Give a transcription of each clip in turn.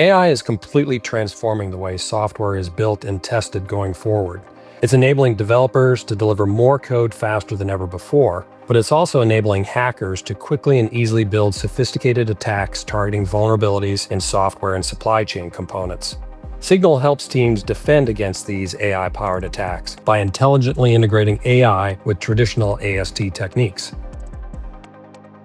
AI is completely transforming the way software is built and tested going forward. It's enabling developers to deliver more code faster than ever before, but it's also enabling hackers to quickly and easily build sophisticated attacks targeting vulnerabilities in software and supply chain components. Signal helps teams defend against these AI-powered attacks by intelligently integrating AI with traditional AST techniques.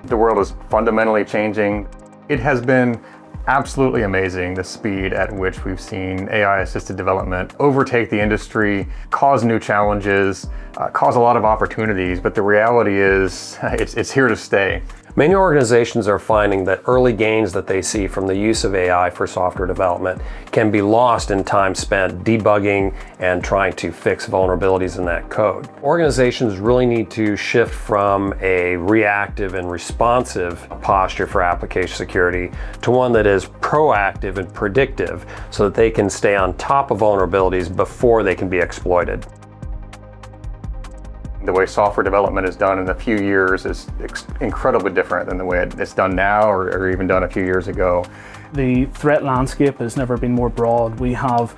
The world is fundamentally changing. It has been absolutely amazing the speed at which we've seen AI-assisted development overtake the industry, cause new challenges, cause a lot of opportunities, but the reality is it's here to stay. Many organizations are finding that early gains that they see from the use of AI for software development can be lost in time spent debugging and trying to fix vulnerabilities in that code. Organizations really need to shift from a reactive and responsive posture for application security to one that is proactive and predictive so that they can stay on top of vulnerabilities before they can be exploited. The way software development is done in a few years is incredibly different than the way it's done now or even done a few years ago. The threat landscape has never been more broad. We have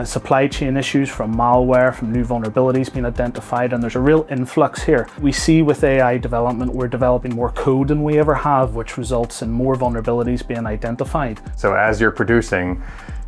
supply chain issues from malware, from new vulnerabilities being identified, and there's a real influx here. We see with AI development, we're developing more code than we ever have, which results in more vulnerabilities being identified. So as you're producing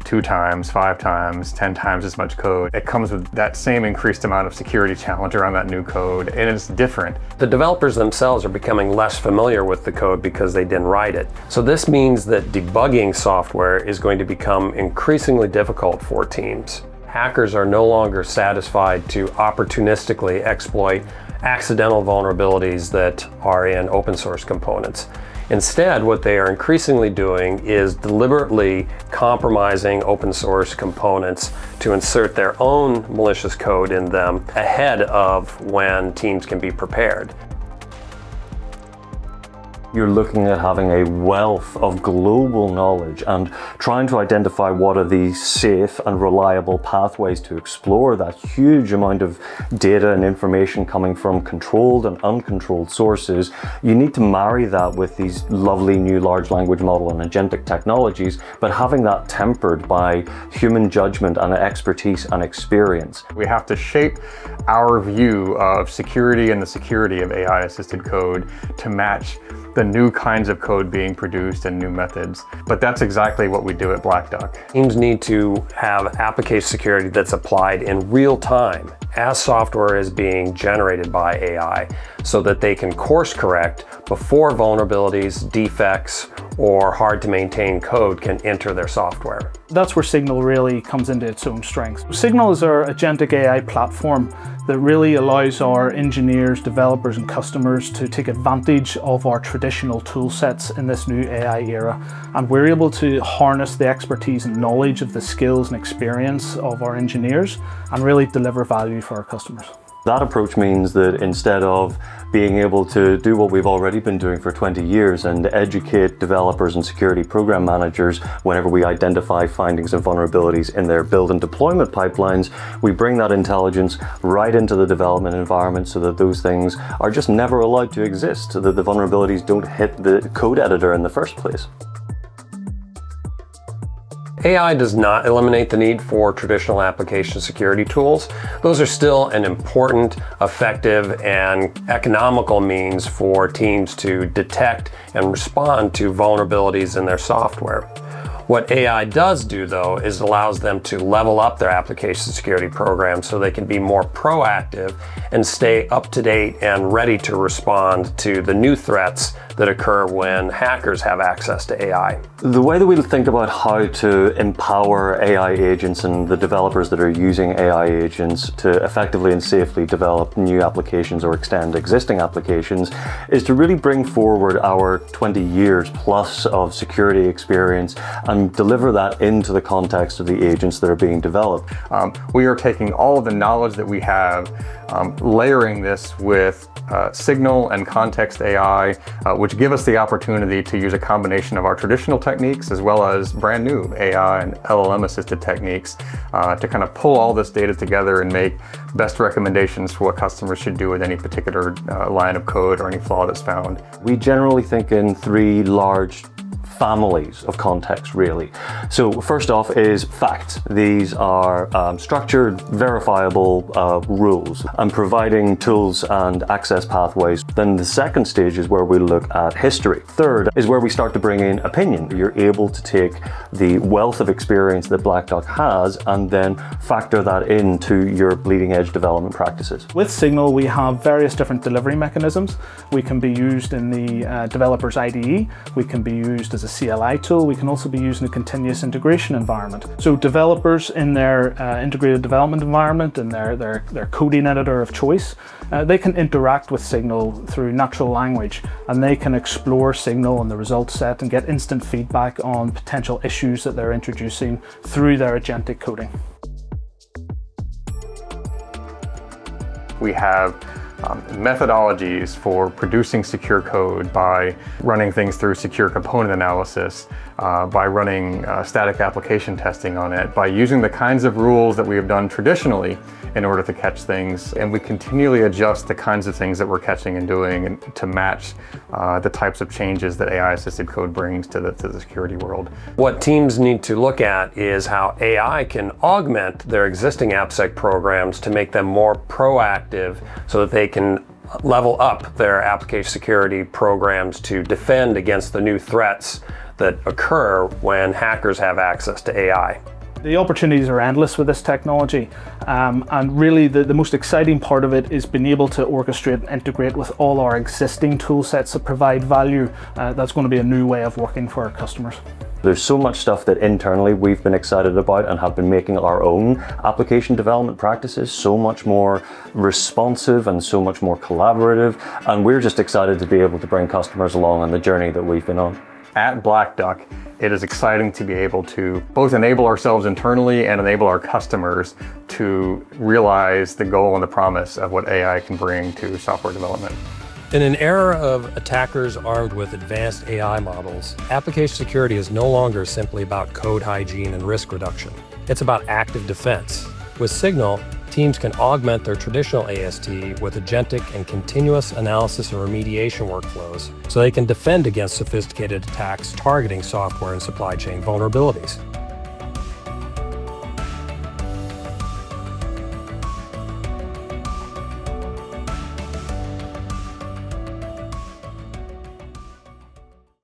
2 times, 5 times, 10 times as much code, it comes with that same increased amount of security challenge around that new code, and it's different. The developers themselves are becoming less familiar with the code because they didn't write it. So this means that debugging software is going to become increasingly difficult for teams. Hackers are no longer satisfied to opportunistically exploit accidental vulnerabilities that are in open source components. Instead, what they are increasingly doing is deliberately compromising open source components to insert their own malicious code in them ahead of when teams can be prepared. You're looking at having a wealth of global knowledge and trying to identify what are the safe and reliable pathways to explore that huge amount of data and information coming from controlled and uncontrolled sources. You need to marry that with these lovely new large language model and agentic technologies, but having that tempered by human judgment and expertise and experience. We have to shape our view of security and the security of AI-assisted code to match the new kinds of code being produced and new methods. But that's exactly what we do at Black Duck. Teams need to have application security that's applied in real time as software is being generated by AI so that they can course correct before vulnerabilities, defects, or hard to maintain code can enter their software. That's where Signal really comes into its own strengths. Signal is our agentic AI platform that really allows our engineers, developers, and customers to take advantage of our traditional tool sets in this new AI era. And we're able to harness the expertise and knowledge of the skills and experience of our engineers and really deliver value for our customers. That approach means that instead of being able to do what we've already been doing for 20 years and educate developers and security program managers whenever we identify findings and vulnerabilities in their build and deployment pipelines, we bring that intelligence right into the development environment so that those things are just never allowed to exist, so that the vulnerabilities don't hit the code editor in the first place. AI does not eliminate the need for traditional application security tools. Those are still an important, effective, and economical means for teams to detect and respond to vulnerabilities in their software. What AI does do, though, is allows them to level up their application security program so they can be more proactive and stay up to date and ready to respond to the new threats that occur when hackers have access to AI. The way that we think about how to empower AI agents and the developers that are using AI agents to effectively and safely develop new applications or extend existing applications is to really bring forward our 20 years plus of security experience and deliver that into the context of the agents that are being developed. We are taking all of the knowledge that we have, layering this with Signal and Context AI, which give us the opportunity to use a combination of our traditional techniques as well as brand new AI and LLM assisted techniques to kind of pull all this data together and make best recommendations for what customers should do with any particular line of code or any flaw that's found. We generally think in 3 large families of context, really. So first off is facts. These are structured, verifiable rules and providing tools and access pathways. Then the second stage is where we look at history. Third is where we start to bring in opinion. You're able to take the wealth of experience that Black Duck has and then factor that into your bleeding edge development practices. With Signal, we have various different delivery mechanisms. We can be used in the developer's IDE, we can be used as a CLI tool, we can also be used in a continuous integration environment. So developers in their integrated development environment and their coding editor of choice, they can interact with Signal through natural language, and they can explore Signal and the result set and get instant feedback on potential issues that they're introducing through their agentic coding. We have methodologies for producing secure code by running things through secure component analysis, by running static application testing on it, by using the kinds of rules that we have done traditionally in order to catch things. And we continually adjust the kinds of things that we're catching and doing to match the types of changes that AI-assisted code brings to the security world. What teams need to look at is how AI can augment their existing AppSec programs to make them more proactive so that they can level up their application security programs to defend against the new threats that occur when hackers have access to AI. The opportunities are endless with this technology, and really the most exciting part of it is being able to orchestrate and integrate with all our existing tool sets that provide value. That's going to be a new way of working for our customers. There's so much stuff that internally we've been excited about and have been making our own application development practices so much more responsive and so much more collaborative, and we're just excited to be able to bring customers along on the journey that we've been on. At Black Duck, it is exciting to be able to both enable ourselves internally and enable our customers to realize the goal and the promise of what AI can bring to software development. In an era of attackers armed with advanced AI models, application security is no longer simply about code hygiene and risk reduction. It's about active defense. With Signal, teams can augment their traditional AST with agentic and continuous analysis and remediation workflows so they can defend against sophisticated attacks targeting software and supply chain vulnerabilities.